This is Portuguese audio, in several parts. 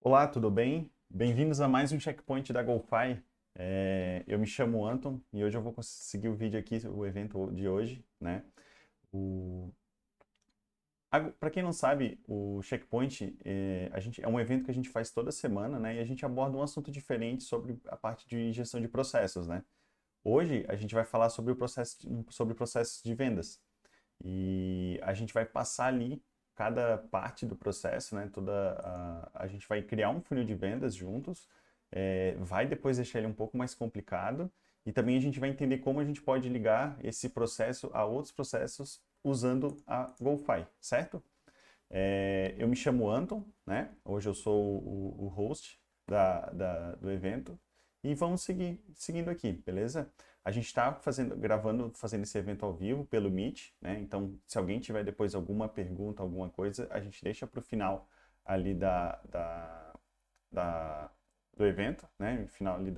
Olá, tudo bem? Bem-vindos a mais um checkpoint da GoFi. Eu me chamo Anton e hoje eu vou conseguir o vídeo aqui, o evento de hoje, né? O... Para quem não sabe, o checkpoint é um evento que a gente faz toda semana, né? E a gente aborda um assunto diferente sobre a parte de gestão de processos, né? Hoje a gente vai falar sobre sobre processos de vendas. E a gente vai passar ali cada parte do processo, né? A gente vai criar um funil de vendas juntos, vai depois deixar ele um pouco mais complicado e também a gente vai entender como a gente pode ligar esse processo a outros processos usando a GoFi, certo? Eu me chamo Anton, né? Hoje eu sou o host do evento e vamos seguindo aqui, beleza? A gente está fazendo esse evento ao vivo pelo Meet, né? Então, se alguém tiver depois alguma pergunta, alguma coisa, a gente deixa para o final ali da- do evento, né? No final ali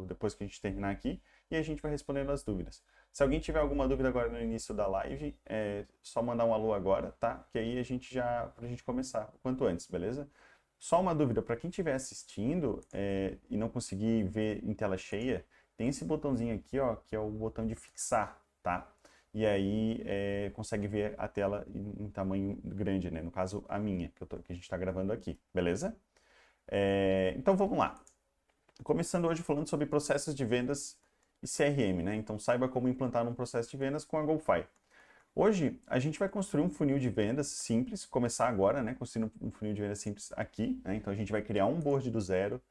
depois que a gente terminar aqui, e a gente vai respondendo as dúvidas. Se alguém tiver alguma dúvida agora no início da live, é só mandar um alô agora, tá? Que aí pra gente começar o quanto antes, beleza? Só uma dúvida, para quem estiver assistindo e não conseguir ver em tela cheia, tem esse botãozinho aqui, ó, que é o botão de fixar, tá? E aí consegue ver a tela em tamanho grande, né? No caso, a minha, que a gente está gravando aqui, beleza? Então vamos lá. Começando hoje falando sobre processos de vendas e CRM, né? Então saiba como implantar um processo de vendas com a GoFi. Hoje a gente vai construir um funil de vendas simples, começar agora, né? Construindo um funil de vendas simples aqui, né? Então a gente vai criar um board do zero,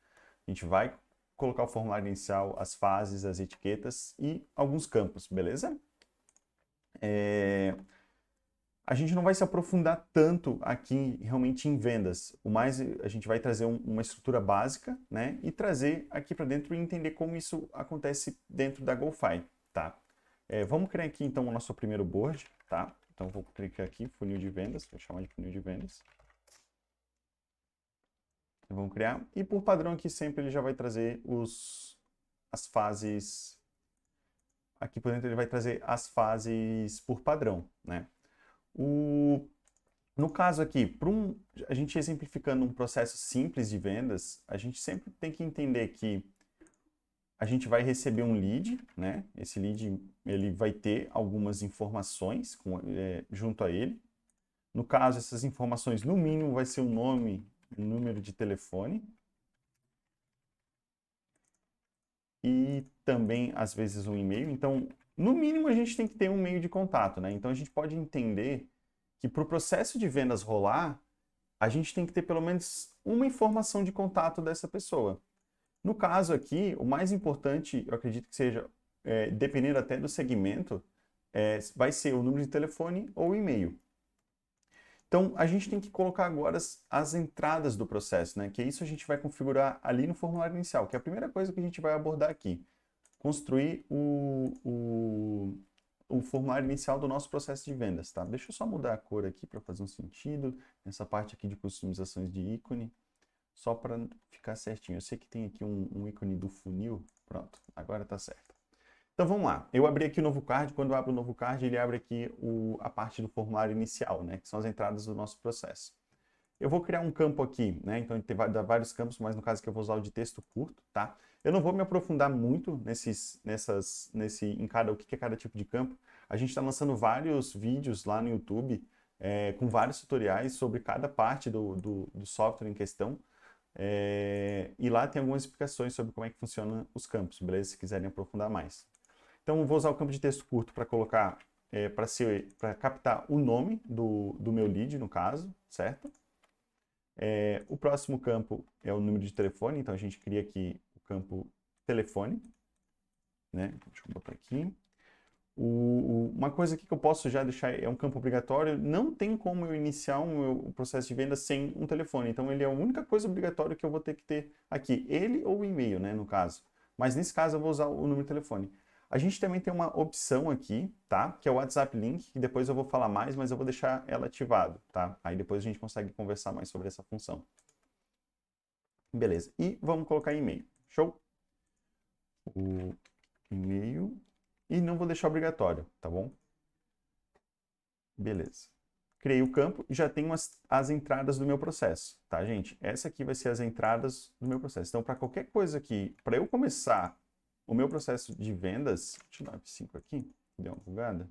a gente vai colocar o formulário inicial, as fases, as etiquetas e alguns campos, beleza? É, A gente não vai se aprofundar tanto aqui realmente em vendas. O mais a gente vai trazer uma estrutura básica, né? E trazer aqui para dentro e entender como isso acontece dentro da GoFi, tá? Vamos criar aqui então o nosso primeiro board, tá? Então vou clicar aqui, funil de vendas, vou chamar de funil de vendas. Vamos criar. E por padrão aqui sempre ele já vai trazer as fases. Aqui por dentro ele vai trazer as fases por padrão, né? O, No caso aqui, a gente exemplificando um processo simples de vendas, a gente sempre tem que entender que a gente vai receber um lead, né? Esse lead ele vai ter algumas informações junto a ele. No caso, essas informações, no mínimo, vai ser o nome, o número de telefone e também, às vezes, um e-mail. Então, no mínimo, a gente tem que ter um meio de contato, né? Então, a gente pode entender que para o processo de vendas rolar, a gente tem que ter pelo menos uma informação de contato dessa pessoa. No caso aqui, o mais importante, eu acredito que seja, dependendo até do segmento, vai ser o número de telefone ou o e-mail. Então, a gente tem que colocar agora as entradas do processo, né? Que é isso a gente vai configurar ali no formulário inicial, que é a primeira coisa que a gente vai abordar aqui. Construir o formulário inicial do nosso processo de vendas, tá? Deixa eu só mudar a cor aqui para fazer um sentido. Nessa parte aqui de customizações de ícone, só para ficar certinho. Eu sei que tem aqui um ícone do funil. Pronto, agora tá certo. Então vamos lá. Eu abri aqui o novo card. Quando eu abro o novo card, ele abre aqui a parte do formulário inicial, né? Que são as entradas do nosso processo. Eu vou criar um campo aqui, né? Então tem vários campos, mas no caso que eu vou usar o de texto curto, tá? Eu não vou me aprofundar muito o que é cada tipo de campo. A gente está lançando vários vídeos lá no YouTube com vários tutoriais sobre cada parte do software em questão. E lá tem algumas explicações sobre como é que funcionam os campos, beleza? Se quiserem aprofundar mais. Então, eu vou usar o campo de texto curto para colocar, para captar o nome do meu lead, no caso, certo? O próximo campo é o número de telefone, então a gente cria aqui o campo telefone, né? Deixa eu botar aqui. Uma coisa aqui que eu posso já deixar é um campo obrigatório. Não tem como eu iniciar o processo de venda sem um telefone. Então, ele é a única coisa obrigatória que eu vou ter que ter aqui. Ele ou o e-mail, né, no caso. Mas nesse caso, eu vou usar o número de telefone. A gente também tem uma opção aqui, tá? Que é o WhatsApp Link, que depois eu vou falar mais, mas eu vou deixar ela ativado, tá? Aí depois a gente consegue conversar mais sobre essa função. Beleza. E vamos colocar e-mail. Show? O e-mail. E não vou deixar obrigatório, tá bom? Beleza. criei o campo e já tenho as entradas do meu processo, tá, gente? Essa aqui vai ser as entradas do meu processo. Então, para qualquer coisa aqui, para eu começar o meu processo de vendas, deixa eu dar um F5 aqui, deu uma bugada.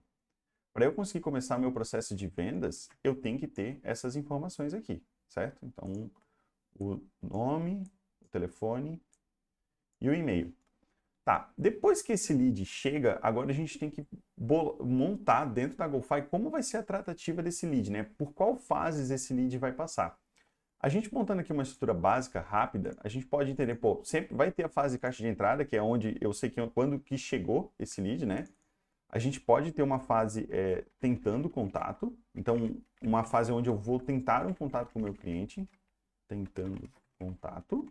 Para eu conseguir começar o meu processo de vendas, eu tenho que ter essas informações aqui, certo? Então, o nome, o telefone e o e-mail. Tá, depois que esse lead chega, agora a gente tem que montar dentro da GoFi como vai ser a tratativa desse lead, né? Por qual fases esse lead vai passar. A gente montando aqui uma estrutura básica, rápida, a gente pode entender, pô, sempre vai ter a fase de caixa de entrada, que é onde eu sei quando que chegou esse lead, né? A gente pode ter uma fase tentando contato, então uma fase onde eu vou tentar um contato com o meu cliente, tentando contato.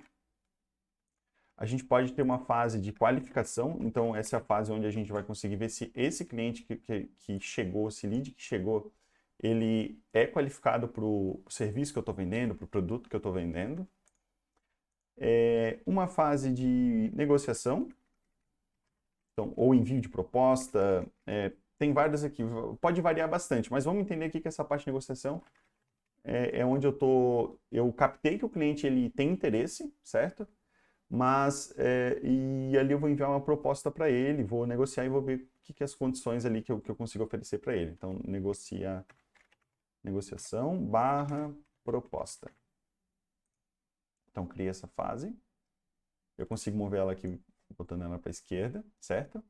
A gente pode ter uma fase de qualificação, então essa é a fase onde a gente vai conseguir ver se esse cliente que chegou, esse lead que chegou, ele é qualificado para o serviço que eu estou vendendo, para o produto que eu estou vendendo. Uma fase de negociação, então, ou envio de proposta, tem várias aqui, pode variar bastante, mas vamos entender aqui que essa parte de negociação é onde eu captei que o cliente ele tem interesse, certo? Mas, e ali eu vou enviar uma proposta para ele, vou negociar e vou ver o que as condições ali que eu consigo oferecer para ele. Então, negociação barra proposta. Então, cria essa fase. Eu consigo mover ela aqui, botando ela para a esquerda, certo?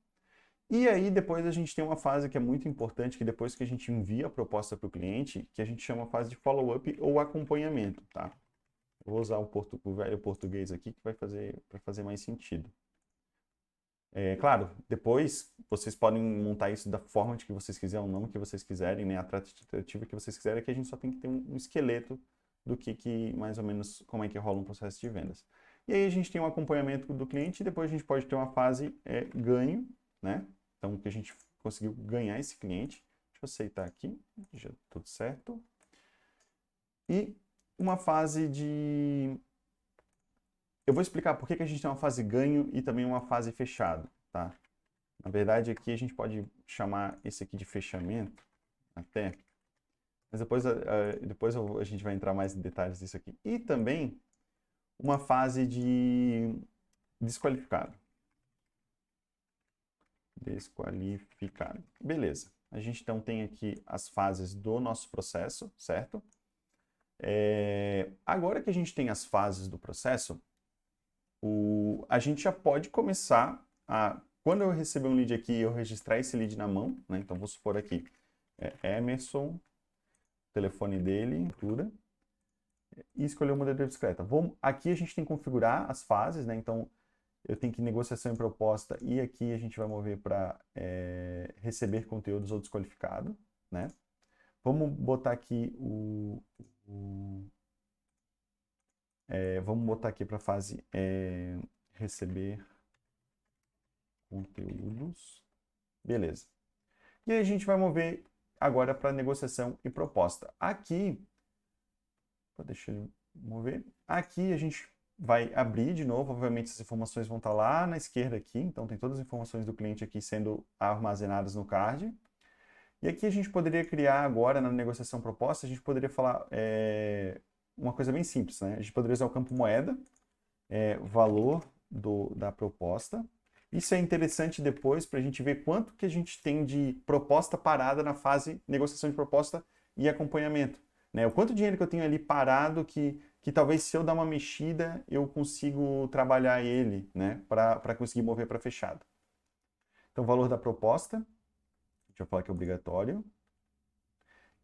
E aí, depois a gente tem uma fase que é muito importante, que depois que a gente envia a proposta para o cliente, que a gente chama a fase de follow-up ou acompanhamento, tá? Eu vou usar o velho português aqui, que vai fazer mais sentido. Claro, depois vocês podem montar isso da forma de que vocês quiserem, o nome que vocês quiserem, né, a tratativa que vocês quiserem, que a gente só tem que ter um esqueleto do que mais ou menos, como é que rola um processo de vendas. E aí a gente tem um acompanhamento do cliente e depois a gente pode ter uma fase ganho, né? Então, que a gente conseguiu ganhar esse cliente. Deixa eu aceitar aqui, já tudo certo. E uma fase de... Eu vou explicar por que a gente tem uma fase ganho e também uma fase fechado, tá? Na verdade, aqui a gente pode chamar esse aqui de fechamento, até. Mas depois a gente vai entrar mais em detalhes disso aqui. E também uma fase de desqualificado. Desqualificado. Beleza. A gente então tem aqui as fases do nosso processo, certo? Agora que a gente tem as fases do processo, a gente já pode começar a... Quando eu receber um lead aqui, eu registrar esse lead na mão, né? Então, vou supor aqui, Emerson, telefone dele, cultura, e escolher o modelo de bicicleta. Aqui a gente tem que configurar as fases, né? Então, eu tenho que negociação e proposta, e aqui a gente vai mover para receber conteúdos ou desqualificado, né? Vamos botar aqui vamos botar aqui para a fase receber conteúdos. Beleza. E aí a gente vai mover agora para negociação e proposta. Aqui, deixa eu mover. Aqui a gente vai abrir de novo, obviamente essas informações vão estar lá na esquerda aqui, então tem todas as informações do cliente aqui sendo armazenadas no card. E aqui a gente poderia criar agora, na negociação proposta, a gente poderia falar uma coisa bem simples, né? A gente poderia usar o campo moeda, valor da proposta. Isso é interessante depois para a gente ver quanto que a gente tem de proposta parada na fase negociação de proposta e acompanhamento. Né? O quanto dinheiro que eu tenho ali parado que talvez se eu dar uma mexida eu consigo trabalhar ele, né? Para conseguir mover para fechado. Então, valor da proposta, deixa eu falar que é obrigatório.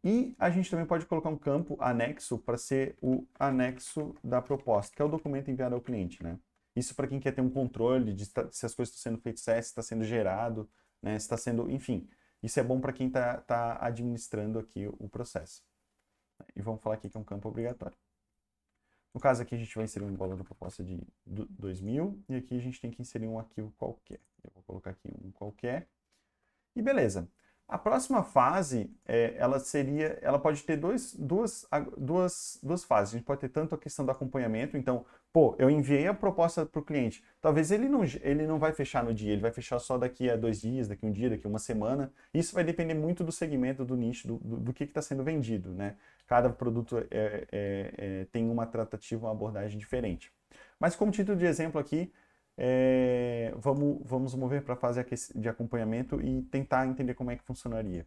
E a gente também pode colocar um campo anexo para ser o anexo da proposta, que é o documento enviado ao cliente, né? Isso para quem quer ter um controle de se as coisas estão sendo feitas certo, se está sendo gerado, né? Se está sendo... Enfim, isso é bom para quem está administrando aqui o processo. E vamos falar aqui que é um campo obrigatório. No caso aqui a gente vai inserir um valor da proposta de 2.000 e aqui a gente tem que inserir um arquivo qualquer. Eu vou colocar aqui um qualquer. E beleza. A próxima fase, ela pode ter duas fases. A gente pode ter tanto a questão do acompanhamento, então, pô, eu enviei a proposta para o cliente. Talvez ele não vai fechar no dia, ele vai fechar só daqui a 2 dias, daqui a um dia, daqui a uma semana. Isso vai depender muito do segmento, do nicho, do que está sendo vendido, né? Cada produto tem uma tratativa, uma abordagem diferente. Mas como título de exemplo aqui, vamos mover para a fase de acompanhamento e tentar entender como é que funcionaria.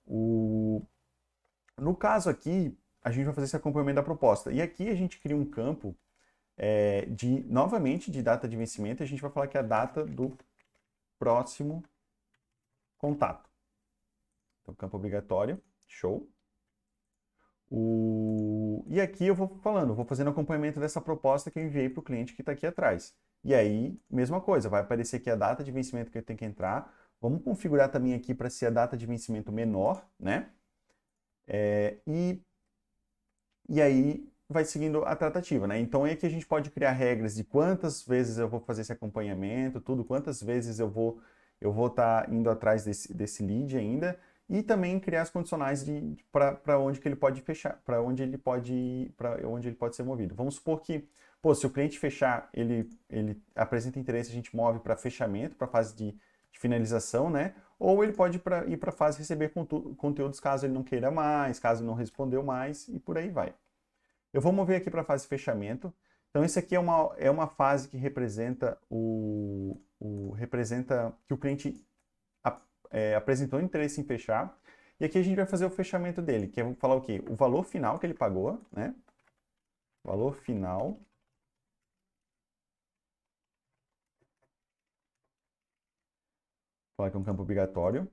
No caso aqui, a gente vai fazer esse acompanhamento da proposta. E aqui a gente cria um campo novamente, de data de vencimento. A gente vai falar que é a data do próximo contato. Então, campo obrigatório, show. E aqui eu vou falando, vou fazendo acompanhamento dessa proposta que eu enviei para o cliente que está aqui atrás. E aí, mesma coisa, vai aparecer aqui a data de vencimento que eu tenho que entrar. Vamos configurar também aqui para ser a data de vencimento menor, né? E aí vai seguindo a tratativa, né? Então é que a gente pode criar regras de quantas vezes eu vou fazer esse acompanhamento, tudo, quantas vezes eu vou estar indo atrás desse lead ainda, e também criar as condicionais para onde que ele pode fechar, para onde ele pode ser movido. Vamos supor que, pô, se o cliente fechar, ele apresenta interesse, a gente move para fechamento, para fase de finalização, né? Ou ele pode ir para a fase de receber conteúdos caso ele não queira mais, caso não respondeu mais, e por aí vai. Eu vou mover aqui para a fase de fechamento. Então, isso aqui é uma fase que representa que o cliente apresentou interesse em fechar. E aqui a gente vai fazer o fechamento dele, que é falar o quê? O valor final que ele pagou, né? Valor final. Falar que é um campo obrigatório.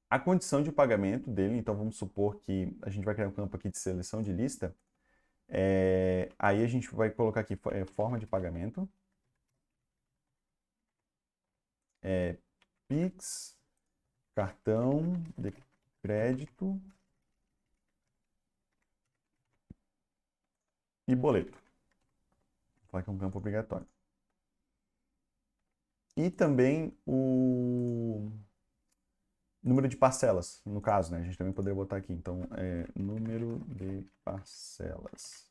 A condição de pagamento dele, então vamos supor que a gente vai criar um campo aqui de seleção de lista. Aí a gente vai colocar aqui forma de pagamento. Pix, cartão de crédito e boleto. Vou falar que é um campo obrigatório. E também o número de parcelas, no caso, né? A gente também poderia botar aqui. Então, número de parcelas.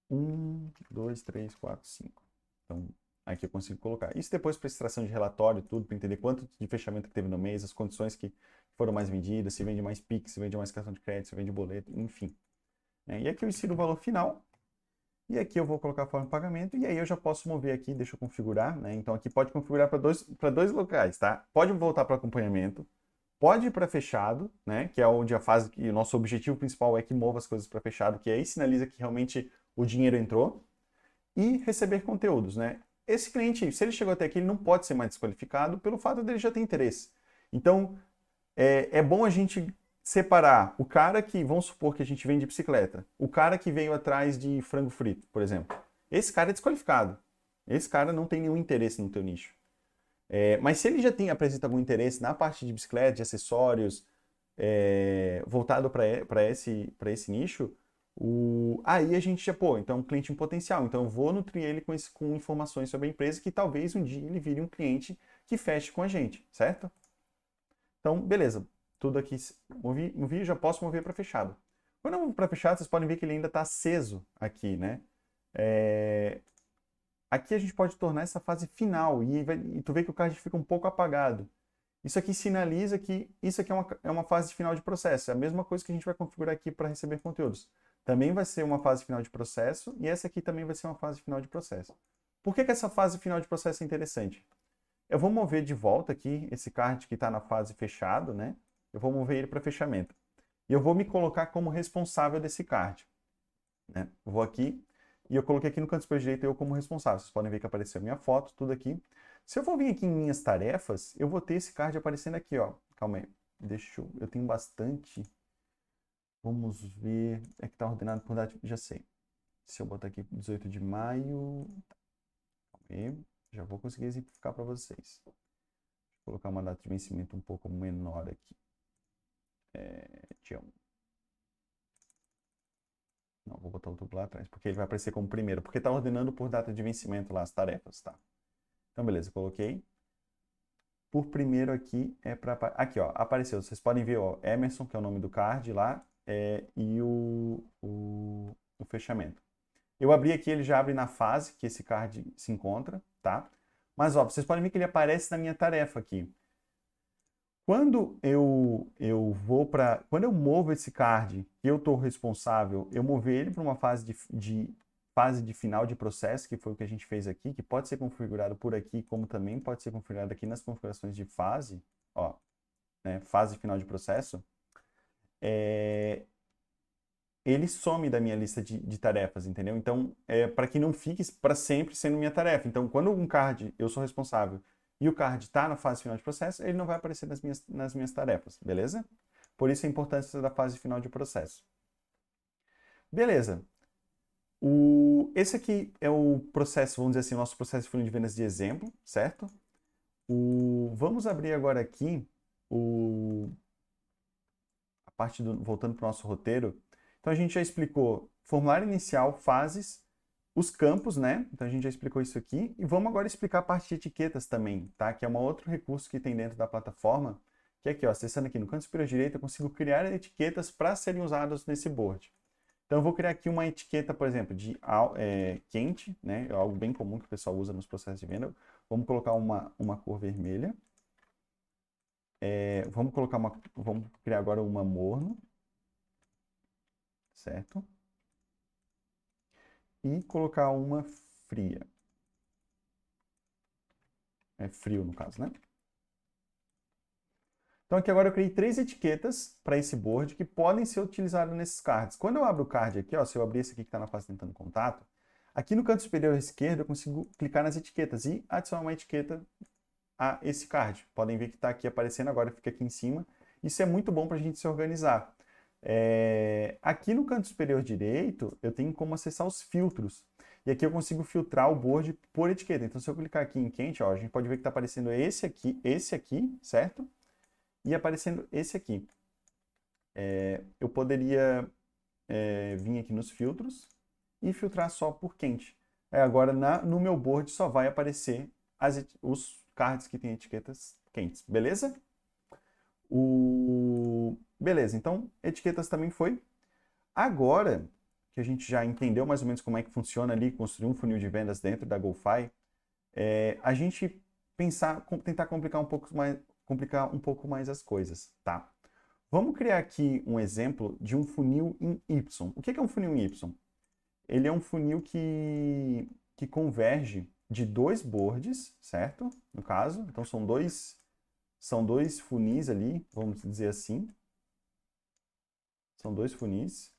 1, 2, 3, 4, 5. Então, aqui eu consigo colocar. Isso depois para extração de relatório, tudo, para entender quanto de fechamento que teve no mês, as condições que foram mais vendidas, se vende mais Pix, se vende mais cartão de crédito, se vende boleto, enfim. E aqui eu insiro o valor final. E aqui eu vou colocar a forma de pagamento. E aí eu já posso mover aqui, deixa eu configurar, né? Então aqui pode configurar para dois locais, tá? Pode voltar para acompanhamento. Pode ir para fechado, né? Que é onde a fase que o nosso objetivo principal é que mova as coisas para fechado, que aí sinaliza que realmente o dinheiro entrou. E receber conteúdos, né? Esse cliente, se ele chegou até aqui, ele não pode ser mais desqualificado pelo fato dele já ter interesse. Então, é bom a gente separar o cara que, vamos supor que a gente vende bicicleta, o cara que veio atrás de frango frito, por exemplo. Esse cara é desqualificado. Esse cara não tem nenhum interesse no teu nicho. Mas se ele já apresenta algum interesse na parte de bicicleta, de acessórios, voltado para esse nicho, aí a gente já, pô, então é um cliente em potencial. Então eu vou nutrir ele com informações sobre a empresa que talvez um dia ele vire um cliente que feche com a gente, certo? Então, beleza. Tudo aqui movi, já posso mover para fechado. Quando eu movo para fechado, vocês podem ver que ele ainda está aceso aqui, né? Aqui a gente pode tornar essa fase final e tu vê que o card fica um pouco apagado. Isso aqui sinaliza que isso aqui é uma fase final de processo. É a mesma coisa que a gente vai configurar aqui para receber conteúdos. Também vai ser uma fase final de processo e essa aqui também vai ser uma fase final de processo. Por que essa fase final de processo é interessante? Eu vou mover de volta aqui esse card que está na fase fechado, né? Eu vou mover ele para fechamento. E eu vou me colocar como responsável desse card. Né? Eu vou aqui e eu coloquei aqui no canto superior direito eu como responsável. Vocês podem ver que apareceu a minha foto, tudo aqui. Se eu for vir aqui em minhas tarefas, eu vou ter esse card aparecendo aqui, ó. Calma aí. Eu tenho bastante. Vamos ver. É que está ordenado por data. Já sei. Se eu botar aqui 18 de maio. Calma aí. Já vou conseguir exemplificar para vocês. Vou colocar uma data de vencimento um pouco menor aqui. Dia 1. Não, vou botar o tudo lá atrás, porque ele vai aparecer como primeiro. Porque está ordenando por data de vencimento lá as tarefas, tá? Então, beleza, coloquei. por primeiro aqui é para... Aqui, ó, apareceu. Vocês podem ver, ó, Emerson, que é o nome do card lá, e o fechamento. Eu abri aqui, ele já abre na fase que esse card se encontra, tá? Mas, ó, vocês podem ver que ele aparece na minha tarefa aqui. Quando quando eu movo esse card, que eu estou responsável, eu mover ele para uma fase de final de processo, que foi o que a gente fez aqui, que pode ser configurado por aqui, como também pode ser configurado aqui nas configurações de fase, ó, né, fase final de processo, ele some da minha lista de tarefas, entendeu? Então, para que não fique para sempre sendo minha tarefa. Então, quando um card eu sou responsável e o card está na fase final de processo, ele não vai aparecer nas minhas tarefas, beleza? Por isso a importância da fase final de processo. Beleza. Esse aqui é o processo, vamos dizer assim, nosso processo de funil de vendas de exemplo, certo? Vamos abrir agora aqui a parte voltando para o nosso roteiro. Então a gente já explicou formulário inicial, fases, os campos, né? Então a gente já explicou isso aqui. E vamos agora explicar a parte de etiquetas também, tá? Que é um outro recurso que tem dentro da plataforma, que é aqui, ó, acessando aqui no canto superior direito, eu consigo criar etiquetas para serem usadas nesse board. Então eu vou criar aqui uma etiqueta, por exemplo, de quente, né? É algo bem comum que o pessoal usa nos processos de venda. Vamos colocar uma cor vermelha. Vamos criar agora uma morno, certo? E colocar uma fria. É frio no caso, né? Então aqui agora eu criei 3 etiquetas para esse board que podem ser utilizadas nesses cards. Quando eu abro o card aqui, ó, se eu abrir esse aqui que está na fase tentando contato, aqui no canto superior esquerdo eu consigo clicar nas etiquetas e adicionar uma etiqueta a esse card. Podem ver que está aqui aparecendo agora, fica aqui em cima. Isso é muito bom para a gente se organizar. Aqui no canto superior direito, eu tenho como acessar os filtros. E aqui eu consigo filtrar o board por etiqueta. Então, se eu clicar aqui em quente, ó, a gente pode ver que está aparecendo esse aqui, certo? E aparecendo esse aqui. Eu poderia vir aqui nos filtros e filtrar só por quente. Agora, no meu board só vai aparecer os cards que têm etiquetas quentes, beleza? Beleza, então etiquetas também foi. Agora que a gente já entendeu mais ou menos como é que funciona ali, construir um funil de vendas dentro da GoFi, a gente tentar complicar um pouco mais as coisas, tá? Vamos criar aqui um exemplo de um funil em Y. O que é um funil em Y? Ele é um funil que converge de 2 boards, certo? No caso, então são dois funis ali, vamos dizer assim. São 2 funis.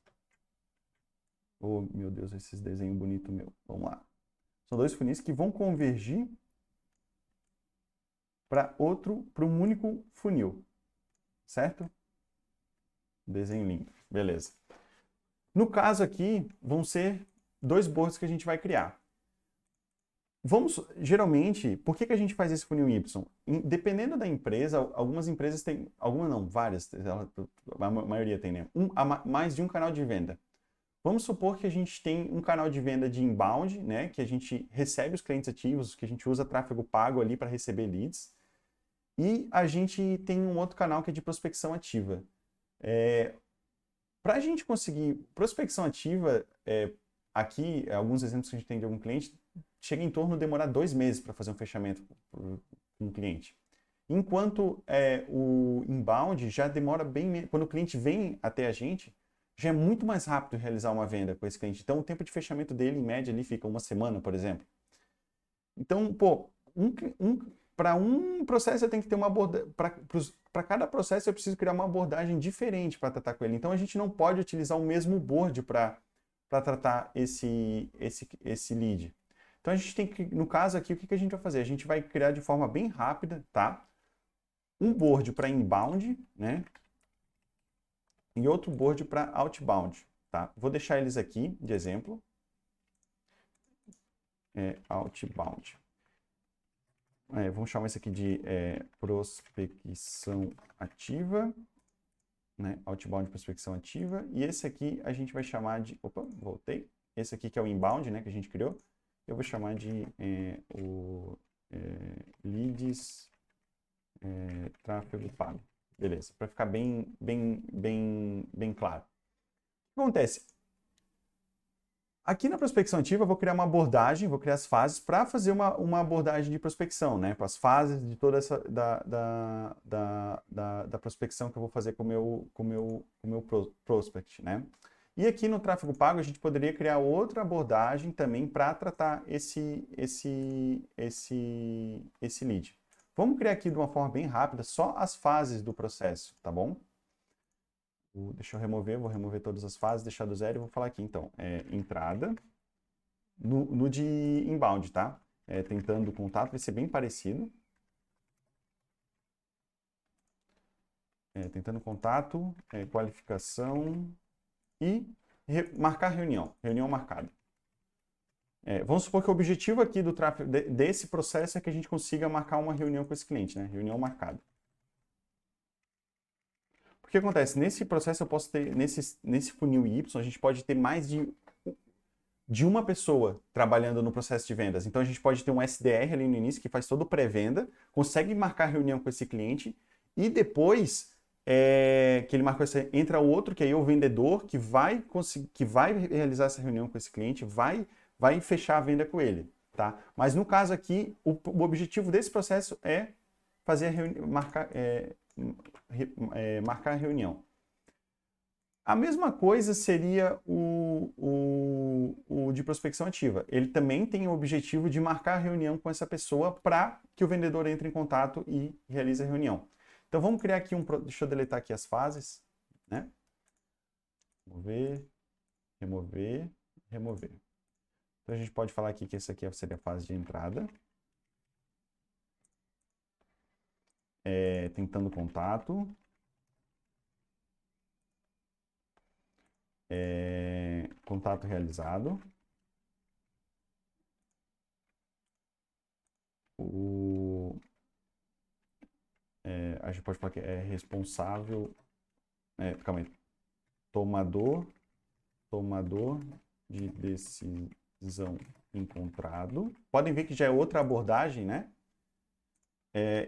Oh, meu Deus, esses desenhos bonitos meu. Vamos lá. São 2 funis que vão convergir para um único funil, certo? Desenho lindo, beleza. No caso aqui, vão ser 2 boards que a gente vai criar. Geralmente, por que a gente faz esse funil Y? Dependendo da empresa, algumas empresas têm, algumas não, várias, a maioria tem, né? Mais de um canal de venda. Vamos supor que a gente tem um canal de venda de inbound, né? Que a gente recebe os clientes ativos, que a gente usa tráfego pago ali para receber leads. E a gente tem um outro canal que é de prospecção ativa. Para a gente conseguir prospecção ativa, aqui, alguns exemplos que a gente tem de algum cliente, chega em torno de demorar 2 meses para fazer um fechamento com um cliente. Enquanto o inbound já demora bem... Quando o cliente vem até a gente, já é muito mais rápido realizar uma venda com esse cliente. Então, o tempo de fechamento dele, em média, ali fica 1 semana, por exemplo. Então, pô, para um processo eu tenho que ter uma abordagem... Para cada processo eu preciso criar uma abordagem diferente para tratar com ele. Então, a gente não pode utilizar o mesmo board para tratar esse lead. Então, a gente tem que, no caso aqui, o que a gente vai fazer? A gente vai criar de forma bem rápida, tá? Um board para inbound, né? E outro board para outbound, tá? Vou deixar eles aqui de exemplo. Outbound. Vamos chamar isso aqui de prospecção ativa, né? Outbound prospecção ativa. E esse aqui a gente vai chamar de... Opa, voltei. Esse aqui que é o inbound, né? Que a gente criou. Eu vou chamar de leads tráfego pago. Beleza, para ficar bem claro. O que acontece? Aqui na prospecção ativa, eu vou criar uma abordagem, vou criar as fases para fazer uma abordagem de prospecção, né? Com as fases de toda essa da prospecção que eu vou fazer com o meu prospect, né? E aqui no tráfego pago, a gente poderia criar outra abordagem também para tratar esse lead. Vamos criar aqui de uma forma bem rápida só as fases do processo, tá bom? Deixa eu remover, vou remover todas as fases, deixar do zero e vou falar aqui então. Entrada. No de inbound, tá? Tentando contato, vai ser bem parecido. Tentando contato, qualificação e marcar reunião. Reunião marcada. Vamos supor que o objetivo aqui do tráfego desse processo é que a gente consiga marcar uma reunião com esse cliente, né? Reunião marcada. O que acontece? Nesse processo eu posso ter, nesse funil Y, a gente pode ter mais de uma pessoa trabalhando no processo de vendas. Então a gente pode ter um SDR ali no início que faz todo pré-venda, consegue marcar reunião com esse cliente e depois que ele marcou essa, entra o outro, que aí é o vendedor, que vai realizar essa reunião com esse cliente, vai fechar a venda com ele, tá? Mas no caso aqui, o objetivo desse processo é fazer marcar a reunião. A mesma coisa seria o de prospecção ativa. Ele também tem o objetivo de marcar a reunião com essa pessoa para que o vendedor entre em contato e realize a reunião. Então vamos criar aqui deixa eu deletar aqui as fases, né? Remover, remover, remover. Então a gente pode falar aqui que essa aqui seria a fase de entrada. Tentando contato. Contato realizado. A gente pode falar que é responsável. Calma aí. Tomador de decisão encontrado. Podem ver que já é outra abordagem, né?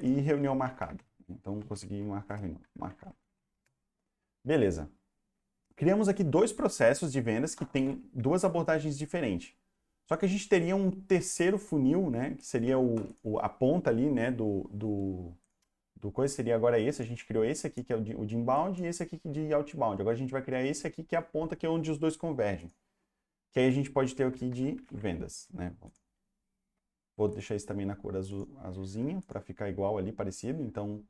E reunião marcada. Então, consegui marcar reunião marcada. Beleza. Criamos aqui dois processos de vendas que têm duas abordagens diferentes. Só que a gente teria um terceiro funil, né? Que seria a ponta ali, né? Do coisa seria agora esse. A gente criou esse aqui que é o de inbound e esse aqui de outbound. Agora a gente vai criar esse aqui que é a ponta que é onde os dois convergem. Que aí a gente pode ter aqui de vendas, né? Vou deixar isso também na cor azulzinha para ficar igual ali, parecido. Então,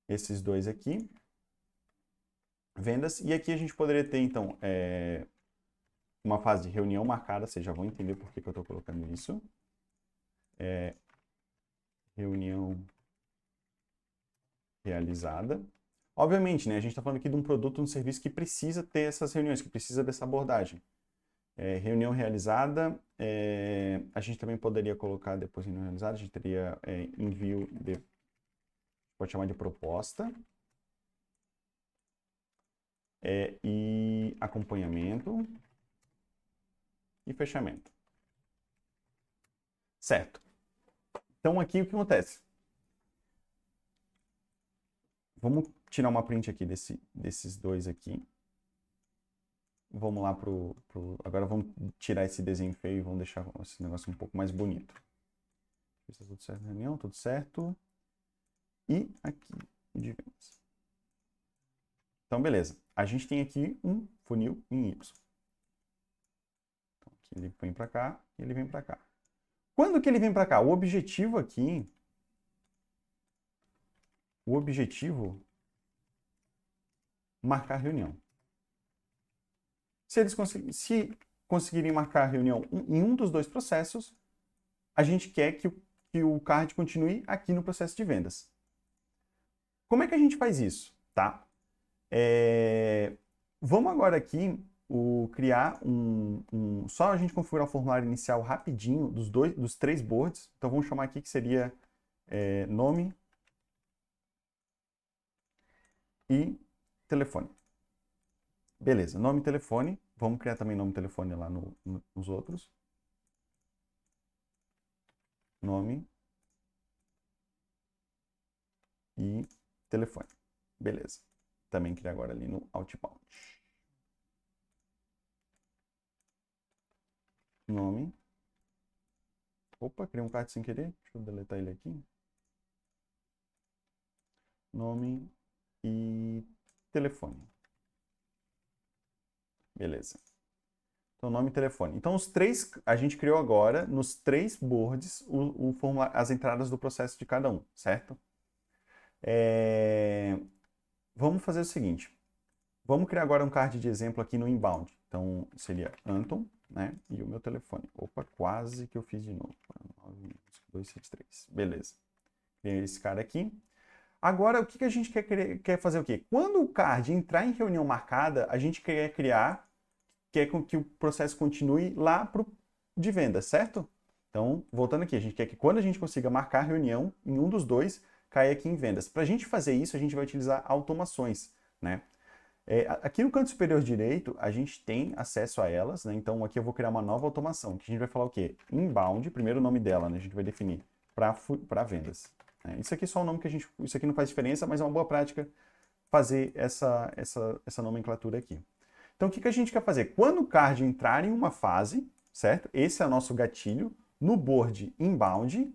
esses dois aqui. Vendas. E aqui a gente poderia ter, então, uma fase de reunião marcada. Vocês já vão entender por que eu estou colocando isso. Reunião realizada. Obviamente, né, a gente está falando aqui de um produto, um serviço que precisa ter essas reuniões, que precisa dessa abordagem. Reunião realizada, a gente também poderia colocar depois reunião realizada, a gente teria envio de, pode chamar de proposta, e acompanhamento e fechamento. Certo. Então aqui o que acontece? Vamos tirar uma print aqui desses dois aqui. Vamos lá agora vamos tirar esse desenho feio e vamos deixar esse negócio um pouco mais bonito. Está tudo certo na reunião, tudo certo. E aqui, de vendas. Então, beleza. A gente tem aqui um funil em Y. Então, aqui ele vem para cá e ele vem para cá. Quando que ele vem para cá? O objetivo aqui... marcar reunião. Se eles conseguirem marcar a reunião em um dos dois processos, a gente quer que o card continue aqui no processo de vendas. Como é que a gente faz isso? Tá? Vamos agora aqui criar só a gente configurar o formulário inicial rapidinho dos três boards. Então vamos chamar aqui que seria nome e telefone. Beleza, nome e telefone. Vamos criar também nome e telefone lá nos outros. Nome e telefone. Beleza. Também criei agora ali no outbound. Nome. Opa, criei um card sem querer. Deixa eu deletar ele aqui. Nome e telefone. Beleza. Então, nome e telefone. Então, os três, a gente criou agora, nos três boards, as entradas do processo de cada um, certo? Vamos fazer o seguinte. Vamos criar agora um card de exemplo aqui no inbound. Então, seria Anton, né? E o meu telefone. Opa, quase que eu fiz de novo. 9273. Beleza. Criei esse cara aqui. Agora, o que a gente quer fazer o quê? Quando o card entrar em reunião marcada, a gente quer que o processo continue lá pro de venda, certo? Então, voltando aqui, a gente quer que quando a gente consiga marcar a reunião em um dos dois, caia aqui em vendas. Para a gente fazer isso, a gente vai utilizar automações, né? Aqui no canto superior direito, a gente tem acesso a elas, né? Então, aqui eu vou criar uma nova automação, que a gente vai falar o quê? Inbound, primeiro o nome dela, né? A gente vai definir para vendas. Isso aqui é só um nome que isso aqui não faz diferença, mas é uma boa prática fazer essa nomenclatura aqui. Então, o que a gente quer fazer? Quando o card entrar em uma fase, certo? Esse é o nosso gatilho. No board inbound,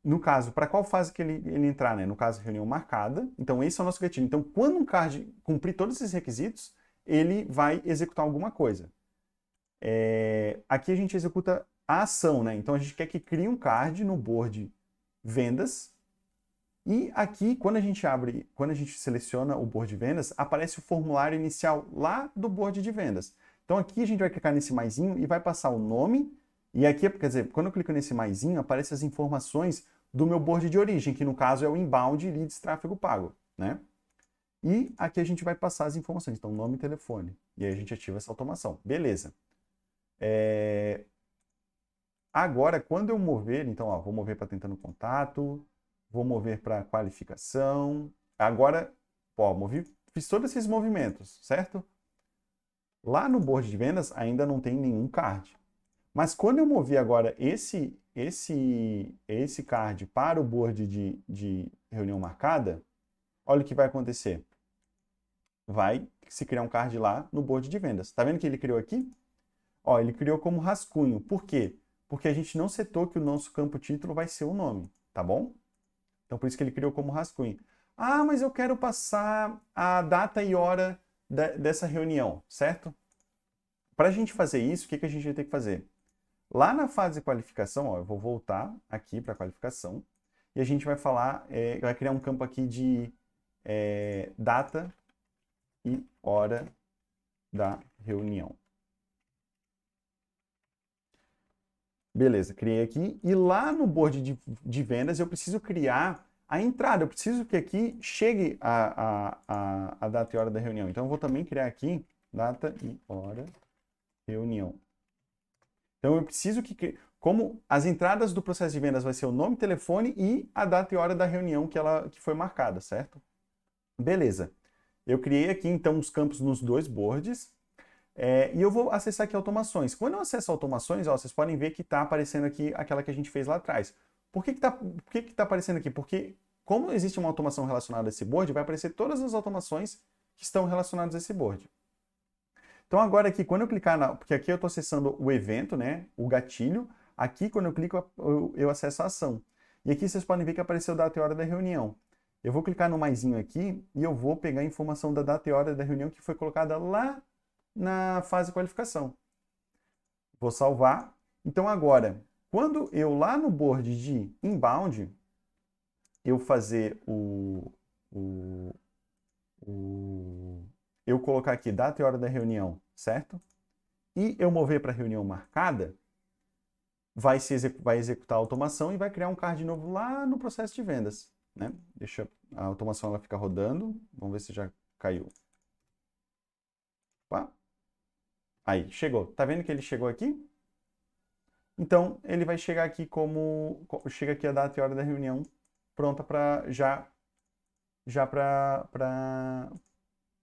no caso, para qual fase que ele entrar, né? No caso, reunião marcada. Então, esse é o nosso gatilho. Então, quando um card cumprir todos esses requisitos, ele vai executar alguma coisa. Aqui a gente executa a ação, né? Então, a gente quer que crie um card no board vendas. E aqui, quando a gente seleciona o board de vendas, aparece o formulário inicial lá do board de vendas. Então, aqui a gente vai clicar nesse maisinho e vai passar o nome. E aqui, quer dizer, quando eu clico nesse maisinho, aparecem as informações do meu board de origem, que no caso é o inbound leads tráfego pago, né? E aqui a gente vai passar as informações, então nome e telefone. E aí a gente ativa essa automação. Beleza. Agora, quando eu mover, então, ó, vou mover para tentando contato, vou mover para qualificação. Agora, ó, fiz todos esses movimentos, certo? Lá no board de vendas ainda não tem nenhum card. Mas quando eu mover agora esse card para o board de reunião marcada, olha o que vai acontecer. Vai se criar um card lá no board de vendas. Tá vendo que ele criou aqui? Ó, ele criou como rascunho. Por quê? Porque a gente não setou que o nosso campo título vai ser o nome, tá bom? Então, por isso que ele criou como rascunho. Ah, mas eu quero passar a data e hora dessa reunião, certo? Para a gente fazer isso, o que a gente vai ter que fazer? Lá na fase de qualificação, ó, eu vou voltar aqui para a qualificação e a gente vai falar, vai criar um campo aqui de data e hora da reunião. Beleza, criei aqui. E lá no board de vendas eu preciso criar a entrada. Eu preciso que aqui chegue a data e hora da reunião. Então eu vou também criar aqui data e hora reunião. Então eu preciso como as entradas do processo de vendas vai ser o nome, telefone e a data e hora da reunião que foi marcada, certo? Beleza. Eu criei aqui então os campos nos dois boards. E eu vou acessar aqui automações. Quando eu acesso automações, ó, vocês podem ver que está aparecendo aqui aquela que a gente fez lá atrás. Por que está aparecendo aqui? Porque como existe uma automação relacionada a esse board, vai aparecer todas as automações que estão relacionadas a esse board. Então agora aqui, quando eu clicar porque aqui eu estou acessando o evento, né, o gatilho, aqui quando eu clico eu acesso a ação. E aqui vocês podem ver que apareceu data e hora da reunião. Eu vou clicar no maisinho aqui e eu vou pegar a informação da data e hora da reunião que foi colocada lá na fase de qualificação. Vou salvar. Então agora, quando eu lá no board de inbound, eu fazer eu colocar aqui data e hora da reunião, certo? E eu mover para a reunião marcada, vai executar a automação e vai criar um card novo lá no processo de vendas, né? Deixa a automação ela ficar rodando. Vamos ver se já caiu. Opa. Aí, chegou. Tá vendo que ele chegou aqui? Então, ele vai chegar aqui chega aqui a data e hora da reunião, pronta para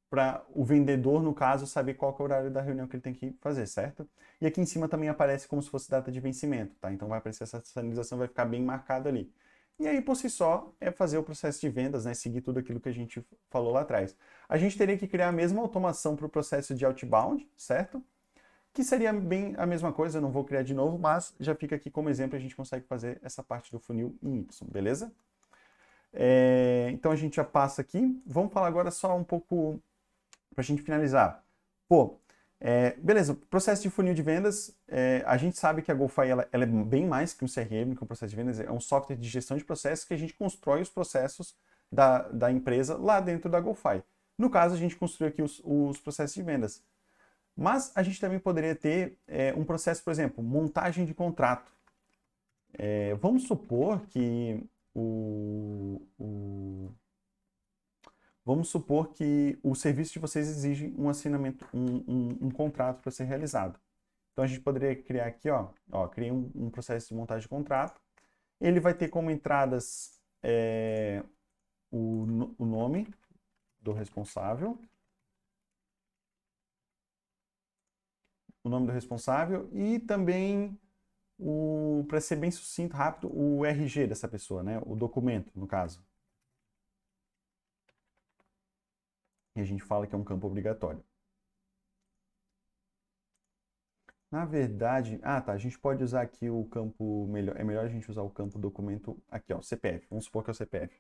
para o vendedor, no caso, saber qual que é o horário da reunião que ele tem que fazer, certo? E aqui em cima também aparece como se fosse data de vencimento, tá? Então vai aparecer essa sinalização, vai ficar bem marcado ali. E aí, por si só, é fazer o processo de vendas, né? Seguir tudo aquilo que a gente falou lá atrás. A gente teria que criar a mesma automação para o processo de outbound, certo? Que seria bem a mesma coisa, eu não vou criar de novo, mas já fica aqui como exemplo, a gente consegue fazer essa parte do funil em Y, beleza? Então a gente já passa aqui. Vamos falar agora só um pouco para a gente finalizar. Pô, beleza, processo de funil de vendas, a gente sabe que a GoFi ela é bem mais que um CRM, que um processo de vendas, é um software de gestão de processos que a gente constrói os processos da empresa lá dentro da GoFi. No caso, a gente construiu aqui os processos de vendas. Mas a gente também poderia ter um processo, por exemplo, montagem de contrato. Vamos supor que vamos supor que o serviço de vocês exige um assinamento, um contrato para ser realizado. Então a gente poderia criar aqui, criei um processo de montagem de contrato. Ele vai ter como entradas o nome do responsável, e também para ser bem sucinto, rápido, o RG dessa pessoa, né? O documento, no caso. E a gente fala que é um campo obrigatório. Na verdade, a gente pode usar aqui o campo é melhor a gente usar o campo documento aqui, ó, CPF. Vamos supor que é o CPF.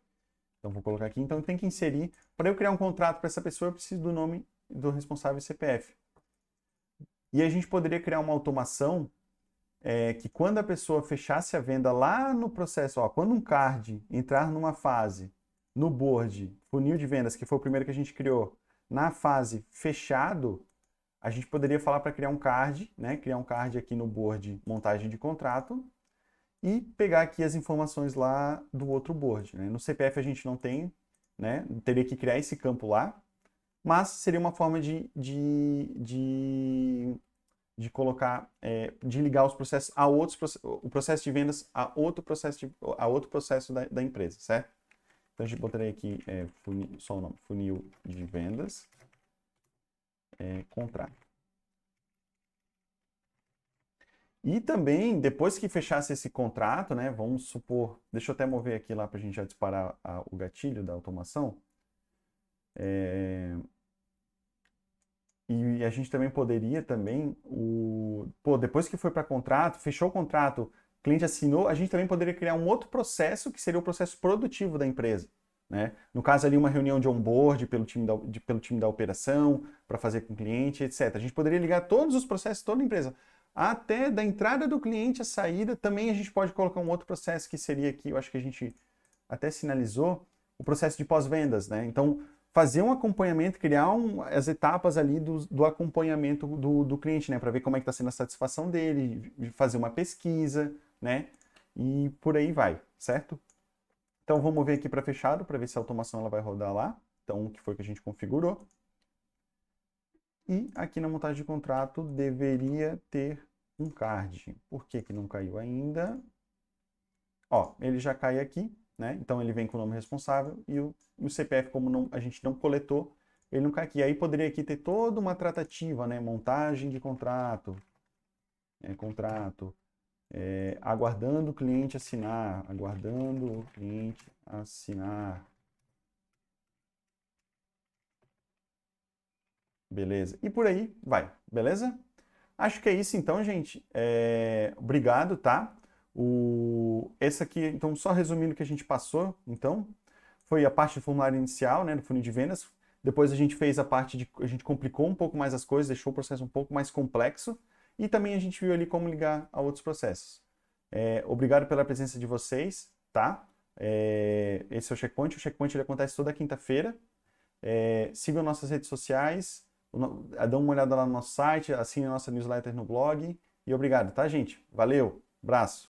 Então vou colocar aqui. Então tem que inserir, para eu criar um contrato para essa pessoa, eu preciso do nome do responsável CPF. E a gente poderia criar uma automação que quando a pessoa fechasse a venda lá no processo, quando um card entrar numa fase, no board, funil de vendas, que foi o primeiro que a gente criou, na fase fechado, a gente poderia falar para criar um card, né? Criar um card aqui no board montagem de contrato e pegar aqui as informações lá do outro board, né? No CPF a gente não tem, né? Teria que criar esse campo lá, mas seria uma forma de colocar, de ligar os processos a outros o processo de vendas a outro processo da empresa, certo? Então a gente botaria aqui só o nome, funil de vendas, contrato. E também, depois que fechasse esse contrato, né, vamos supor, deixa eu até mover aqui lá para a gente já disparar o gatilho da automação. E a gente também poderia depois que foi para contrato, fechou o contrato, cliente assinou, a gente também poderia criar um outro processo que seria o processo produtivo da empresa. Né? No caso ali, uma reunião de onboard pelo time da operação, para fazer com o cliente, etc. A gente poderia ligar todos os processos, toda a empresa. Até da entrada do cliente à saída, também a gente pode colocar um outro processo que seria aqui, eu acho que a gente até sinalizou, o processo de pós-vendas. Né? Então, fazer um acompanhamento, criar as etapas ali do acompanhamento do cliente, né? Para ver como é que está sendo a satisfação dele, fazer uma pesquisa, né? E por aí vai, certo? Então vamos ver aqui para fechado, para ver se a automação ela vai rodar lá. Então, o que foi que a gente configurou. E aqui na montagem de contrato deveria ter um card. Por que que não caiu ainda? Ó, ele já cai aqui, né? Então ele vem com o nome responsável e o CPF, como a gente não coletou, ele não cai aqui. Aí poderia aqui ter toda uma tratativa, né? Montagem de contrato, aguardando o cliente assinar, aguardando o cliente assinar. Beleza. E por aí vai, beleza? Acho que é isso então, gente. Obrigado, tá? Esse aqui, então, só resumindo o que a gente passou, então, foi a parte do formulário inicial, né, do funil de vendas. Depois a gente fez a gente complicou um pouco mais as coisas, deixou o processo um pouco mais complexo. E também a gente viu ali como ligar a outros processos. Obrigado pela presença de vocês, tá? Esse é o Checkpoint. O Checkpoint ele acontece toda quinta-feira. Sigam nossas redes sociais, dá uma olhada lá no nosso site, assine a nossa newsletter no blog. E obrigado, tá, gente? Valeu, abraço!